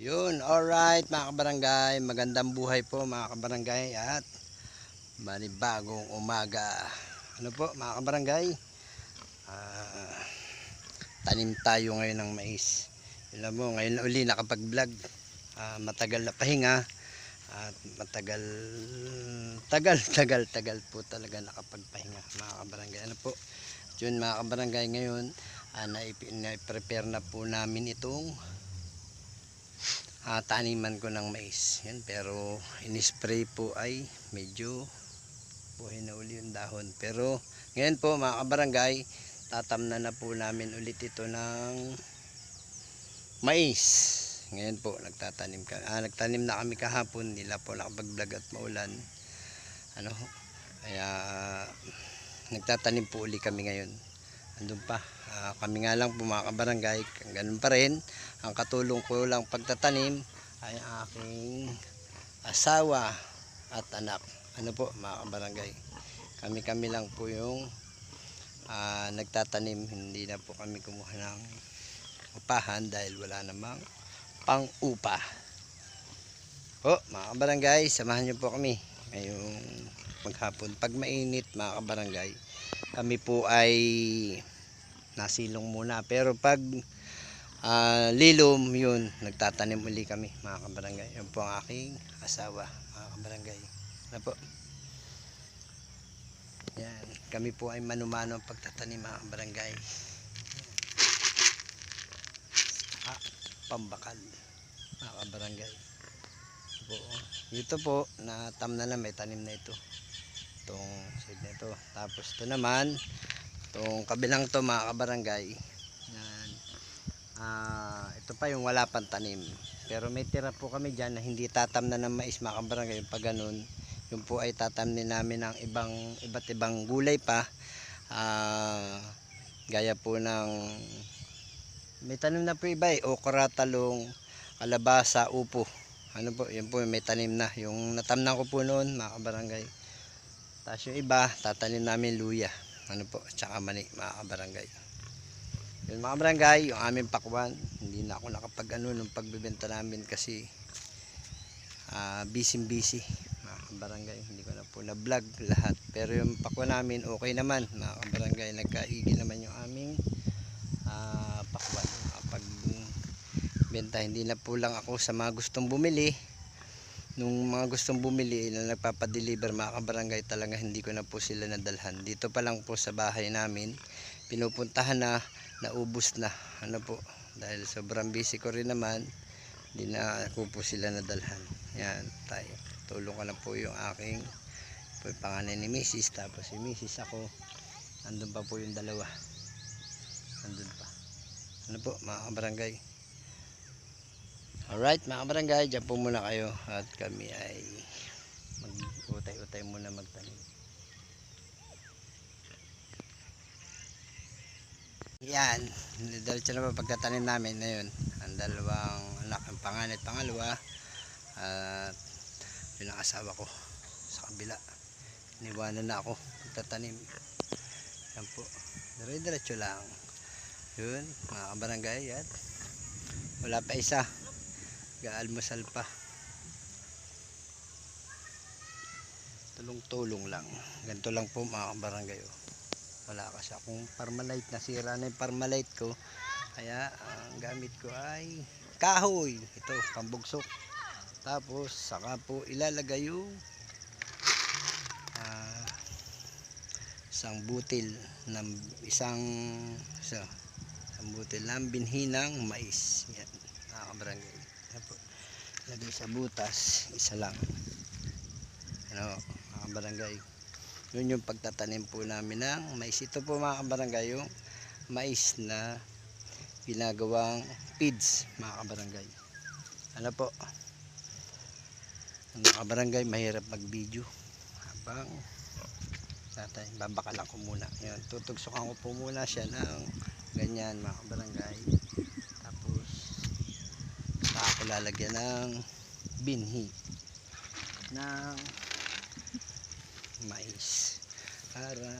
Yun, alright mga kabarangay, magandang buhay po mga kabarangay at manibagong umaga. Ano po mga kabarangay, ah, tanim tayo ngayon ng mais. Alam mo, ngayon na uli nakapag vlog, matagal na pahinga at tagal po talaga nakapagpahinga mga kabarangay. Ano po, yun mga kabarangay, ngayon na-prepare na po namin itong taniman ko ng mais. Yan, pero in-spray po ay medyo buhay na uli yung dahon. Pero ngayon po mga kabarangay, tatamnan na po namin ulit ito ng mais. Ngayon po nagtanim na kami kahapon, nila po nakapag-vlog at maulan. Kaya nagtatanim po uli kami ngayon. Andun pa, kami nga lang po mga kabarangay, ganun pa rin. Ang katulong ko lang pagtatanim ay aking asawa at anak. Ano po mga kabarangay, kami lang po yung nagtatanim. Hindi na po kami kumuha ng upahan dahil wala namang pang upa. Po mga kabarangay, samahan nyo po kami ngayong maghapon. Pag mainit mga kabarangay, kami po ay nasilong muna, pero pag lilom, yun, nagtatanim uli kami mga kabarangay. Yun po ang aking asawa mga kabarangay. Ano po, yan, kami po ay manumano ang pagtatanim mga kabarangay. Pambakal mga kabarangay po. Dito po natamna na, may tanim na ito, itong side na ito. Tapos ito naman, itong kabilang to mga kabarangay, yan, ito pa yung wala pang tanim, pero may tira po kami dyan na hindi tatamnan ng mais mga kabarangay. Pag ganun, yung po ay tatamnin namin ng iba't ibang gulay pa, gaya po ng may tanim na po iba okra, talong, kalabasa, upo. Ano po, yun po may tanim na. Yung natamnan ko po noon mga kabarangay. Tapos yung iba tatanim namin luya, ano po, tsaka mani mga kabarangay. Yun mga kabarangay, yung aming pakwan. Hindi na ako nakapag nung pagbibenta namin kasi busy mga kabarangay. Hindi ko na po na vlog lahat, pero yung pakwan namin okay naman mga kabarangay. Nagkaigi naman yung aming pakwan. Pag benta, hindi na po lang ako sa mga gustong bumili. Nung mga gustong bumili na nagpapadeliver mga kabarangay, talaga hindi ko na po sila nadalhan. Dito pa lang po sa bahay namin, pinupuntahan na, naubos na. Ano po, dahil sobrang busy ko rin naman, hindi na ako po sila nadalhan. Yan tayo, tulong ko lang po yung aking po yung panganay ni Mrs. Tapos si Mrs. ako, andun pa po yung dalawa, andun pa. Ano po mga kabarangay, alright mga kabarangay, dyan po muna kayo at kami ay mag-utay-utay muna magtanim. Yan, diretso na pa pagtatanim namin na yun. Ang dalawang anak, ang panganay at pangalawa, at yun ang asawa ko sa kabila. Iniwanan na ako pagtatanim. Yan po, diretso lang. Yun mga kabarangay, at wala pa isa, gaalmusal pa, tulong-tulong lang. Ganito lang po mga kabarangay. Wala kasi akong Parmalite, nasira na yung Parmalite ko, kaya ang gamit ko ay kahoy, ito pambugsok. Tapos saka po ilalagay yung isang butil ng isang butil ng binhi ng mais. Yan mga kabarangay, lagay sa butas, isa lang. Ano mga kabarangay, yun yung pagtatanim po namin ng mais. Ito po mga kabarangay yung mais na ginagawang feeds mga kabarangay. Ano po mga kabarangay, mahirap mag video habang babakalan ko muna. Yan, tutugsokan ko po muna siya ng ganyan mga kabarangay. Tapos saka ko lalagyan ng binhi ng mais para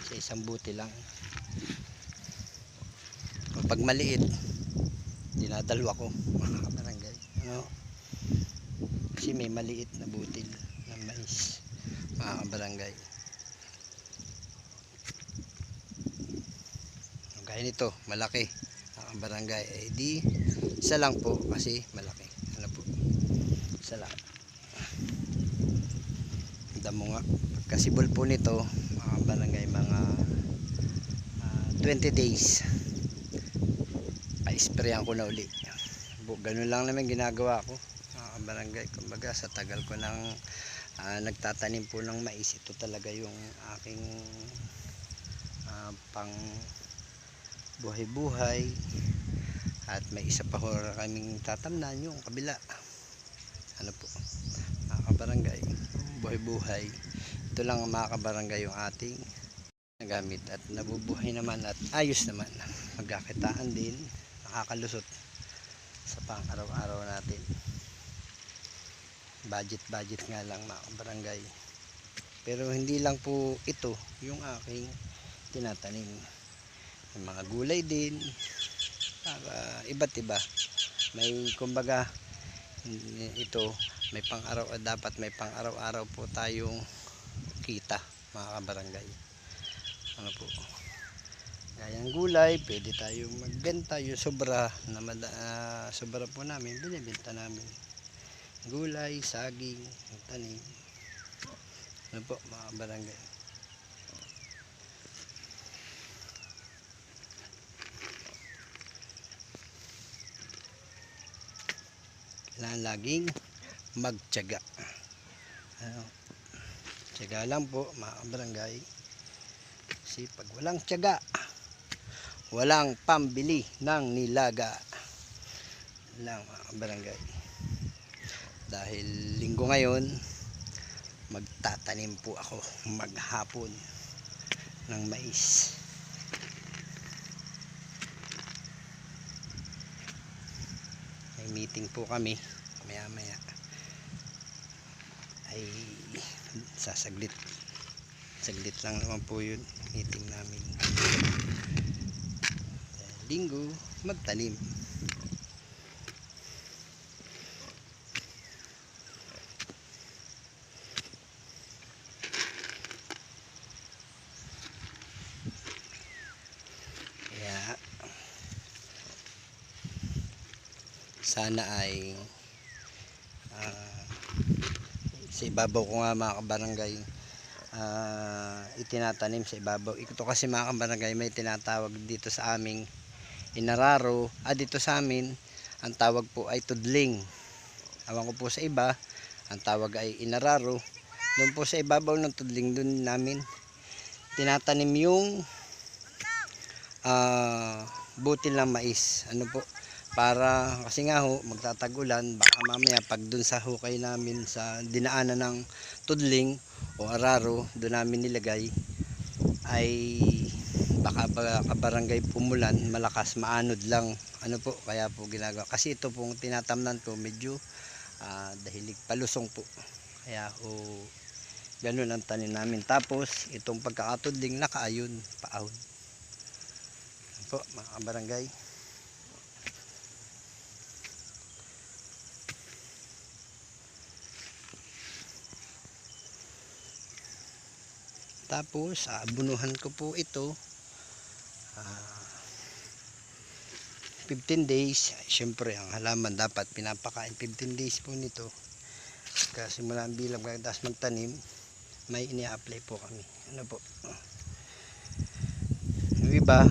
sa isang buti lang. Pag maliit, dinadalwa ko mga kabarangay. Ano? Kasi may maliit na butil ng mais mga kabarangay. Gaya nito, malaki mga kabarangay. Eh di, isa lang po kasi malaki. Ano po? Isa lang. Damo nga. Pagkasibol po nito mga kabarangay, mga 20 days pa-sprayan ko na uli. Ganun lang naman ginagawa ko mga kabarangay. Kumbaga sa tagal ko nang nagtatanim po ng mais, ito talaga yung aking pang buhay-buhay. At may isa pa ho kaming tatamnan, yung kabila. Ano po mga kabarangay, buhay-buhay. Ito lang mga kabarangay yung ating nagamit at nabubuhay naman at ayos naman, magkakitaan din, nakakalusot sa pang araw-araw natin. Budget nga lang mga kabarangay, pero hindi lang po ito yung aking tinatanim, yung mga gulay din para iba't iba. May kumbaga ito may pang araw, dapat may pang araw-araw po tayong kita mga kabarangay. Ano po, gayang gulay, pwede tayong magbenta. Yung sobra na sobra po namin, binibenta namin. Gulay, saging, tanim. Ano po mga barangay. Kailangan laging magtiyaga. Ano, tiyaga lang po mga barangay. Kasi pag walang tiyaga, walang pambili ng nilaga lang mga barangay. Dahil linggo ngayon, magtatanim po ako maghapon ng mais. May meeting po kami maya maya, ay sasaglit lang naman po yun meeting namin. Linggo magtanim. Kaya sana ay sa ibabaw ko nga mga kabarangay, itinatanim sa ibabaw. Ito kasi mga kabarangay, may tinatawag dito sa aming inararo, dito sa amin ang tawag po ay tudling. Awan ko po sa iba, ang tawag ay inararo. Doon po sa ibabaw ng tudling, doon namin tinatanim yung butil ng mais. Ano po, para kasi nga ho magtatagulan, baka mamaya pag dun sa hukay namin sa dinaanan ng tudling o araro, doon namin nilagay, ay baka barangay pumulan, malakas, maanod lang. Ano po, kaya po ginagawa. Kasi ito pong tinatamnan ko medyo dahilig palusong po. Kaya ganun ang tanim namin. Tapos itong pagkakatudling nakaayon, paahon. Ano po mga barangay. Tapos abunuhan ko po ito 15 days. Siyempre ang halaman dapat pinapakain 15 days po nito. Kasi mula ang bilang pagkatapos magtanim, may ini-apply po kami. Ano po, yung iba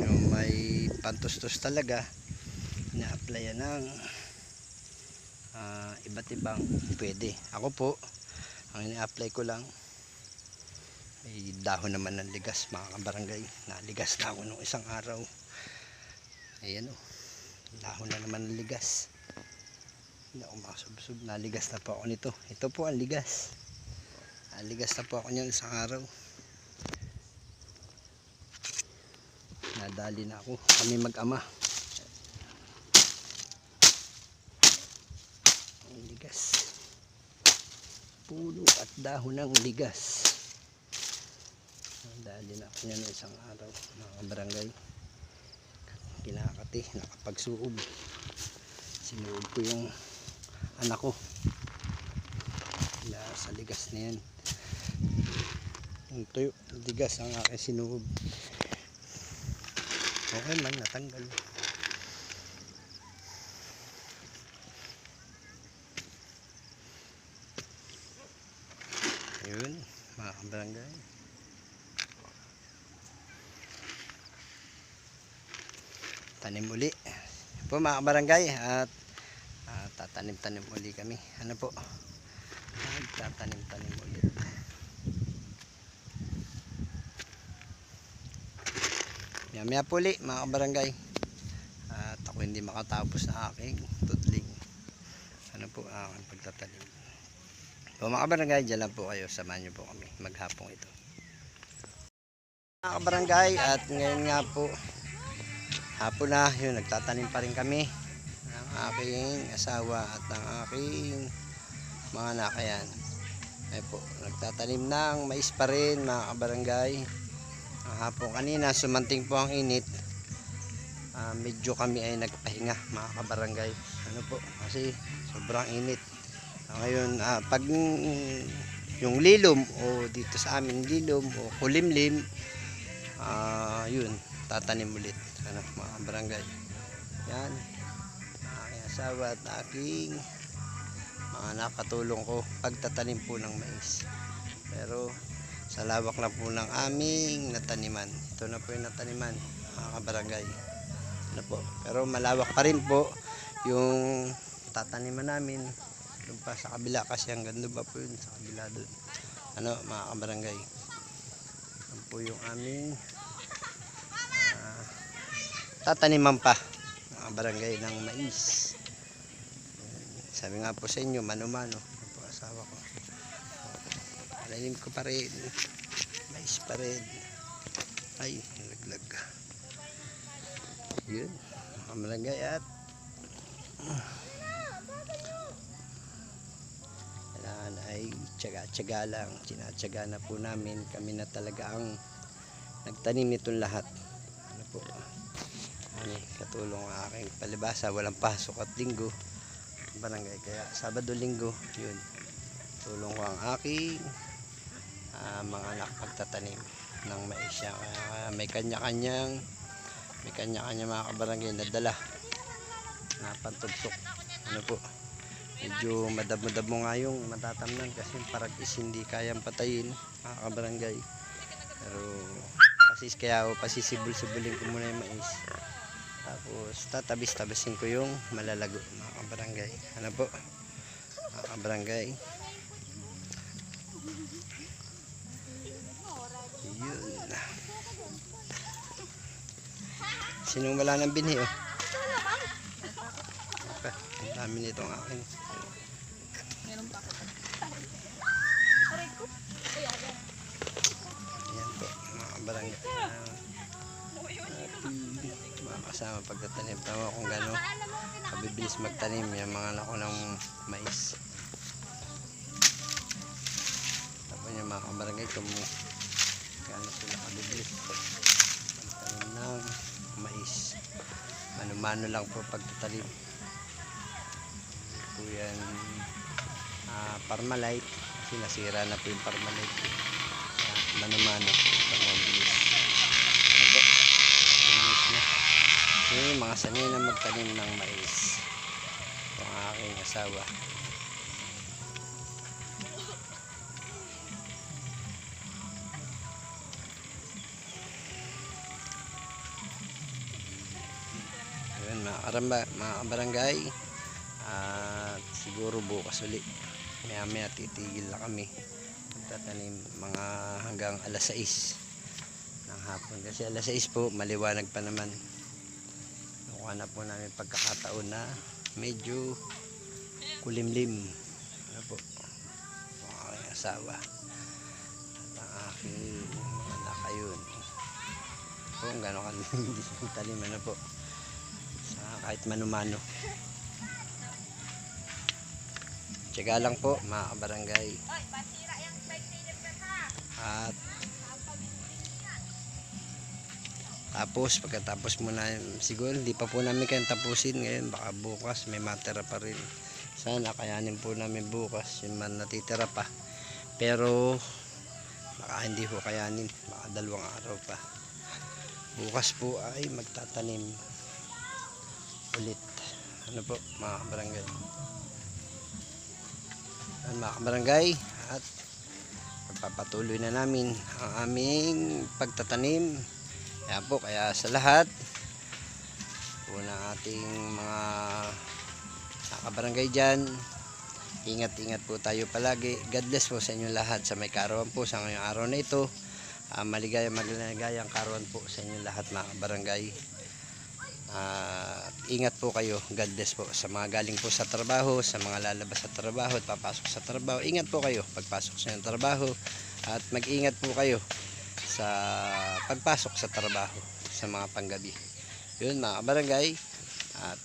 yung may pantustos talaga, ina-applyan ng iba't ibang pwede. Ako po, ang ini-apply ko lang, may dahon naman ng ligas mga kabarangay. Naligas na ako nung isang araw. Ayan o, dahon na naman ng ligas. Hindi ako makasubsob. Naligas na po ako nito. Ito po ang ligas. Naligas na po ako niyan isang araw. Nadali na ako. Kami mag-ama. Ang ligas. Puno at dahon ng ligas. Nadali na ako niyan isang araw mga barangay. Kinakat dati nakapagsuob. Sinuob ko yung anak ko sa ligas na yan. Yung tuyo, ligas ang aking sinuob. Okay man, natanggal. Ayun, mga kabarangay. Tanim uli po mga kabarangay at tatanim-tanim uli kami. Ano po? Tatanim-tanim ulit. Maya-maya po uli mga kabarangay. At ako hindi makatapos na aking tudling. Ano po aking pagtatanim. So mga kabarangay, dyan lang po kayo. Samahan nyo po kami maghapong ito. Mga kabarangay, at ngayon nga po hapon na, yun, nagtatanim pa rin kami ng aking asawa at ng aking mga anak. Ayan. Ay po, nagtatanim ng mais pa rin mga kabarangay. Ang hapon kanina, sumanting po ang init. Medyo kami ay nagpahinga mga kabarangay. Ano po, kasi sobrang init. Ngayon, pag yung lilom o dito sa amin lilom o kulimlim, yun, tatanim ulit. Ano, mga barangay. Yan, aking asawa at aking mga nakatulong ko pagtatanim po ng mais. Pero sa lawak na po ng aming nataniman. Ito na po yung nataniman mga kabarangay. Ano po, pero malawak pa rin po yung tataniman namin. Doon pa sa kabila kasi hanggang doon pa po yun sa kabila doon. Ano mga kabarangay. Yan po yung aming tataniman pa mga barangay ng mais. Sabi nga po sa inyo, mano-mano. Yan po asawa ko. Alalim ko pa rin. Mais pa rin. Ay, nalaglag. Yun, mga barangay at kailangan ay tiyaga-tiyaga lang. Tinatyaga na po namin. Kami na talaga ang nagtanim nitong lahat. Ano po? Katulong ang aking palibasa, walang pasok at linggo barangay, kaya Sabado linggo yun, tulong ko ang aking mga anak pagtatanim ng mais. May kanya-kanyang mga kabarangay na dala na pantugsok. Ano po, medyo madamo nga yung matatamnan kasi parang hindi kayang patayin mga kabarangay, pero kaya pasisibul-sibulin ko muna yung mais. Tapos tatabis-tabisin ko yung malalago mga kabarangay. Ano po mga kabarangay. Yun. Sinong wala ng binhi oh. Okay. Ang dami nitong akin. Meron pa. Ayan po mga kabarangay. Kasama pagtatanim, tama kung gano'n kabibilis magtanim yung mga anak ko ng mais. Tapos yung mga kabarangay kung gano'n sila kabibilis magtanim ng mais. Mano-mano lang po pagtatanim. Po yan Parmalite kasi nasira na po yung Parmalite. Mano-mano pagmabilis. Mga sanay na magtanim ng mais ang aking asawa. Ayun, mga kabarangay, at siguro bukas uli maya titigil na kami magtatanim mga hanggang alas 6 ng hapon kasi alas 6 po maliwanag pa naman. Nakuha po namin pagkakataon na medyo kulimlim. Ano po, ang aking asawa at ang aking anak. Ayun kung gano'n hindi talim. Ano po, sa kahit mano-mano, tiyaga lang po mga kabarangay. At Tapos pagkatapos muna siguro hindi pa po namin kayo tapusin ngayon, baka bukas may matira pa rin. Sana kayanin po namin bukas yung man natitira pa. Pero baka hindi po kayanin, baka 2 araw pa. Bukas po ay magtatanim ulit. Ano po mga kabarangay? Mga kabarangay, at pagpapatuloy na namin ang aming pagtatanim. Kaya po, kaya sa lahat po ng ating mga kabarangay dyan, ingat-ingat po tayo palagi. God bless po sa inyo lahat sa may kaarawan po sa ngayong araw na ito. Maligayang kaarawan po sa inyo lahat mga kabarangay. Ingat po kayo. God bless po sa mga galing po sa trabaho, sa mga lalabas sa trabaho at papasok sa trabaho. Ingat po kayo pagpasok sa inyong trabaho, at mag-ingat po kayo sa pagpasok sa trabaho sa mga panggabi. Yun mga kabarangay, at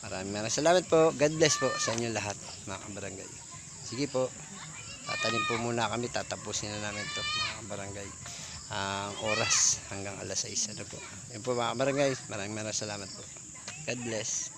maraming salamat po. God bless po sa inyo lahat mga kabarangay. Sige po, tatanim po muna kami, tatapusin na namin ito mga kabarangay. Ang oras hanggang alas 6. Ano po. Yun po mga kabarangay, maraming salamat po. God bless.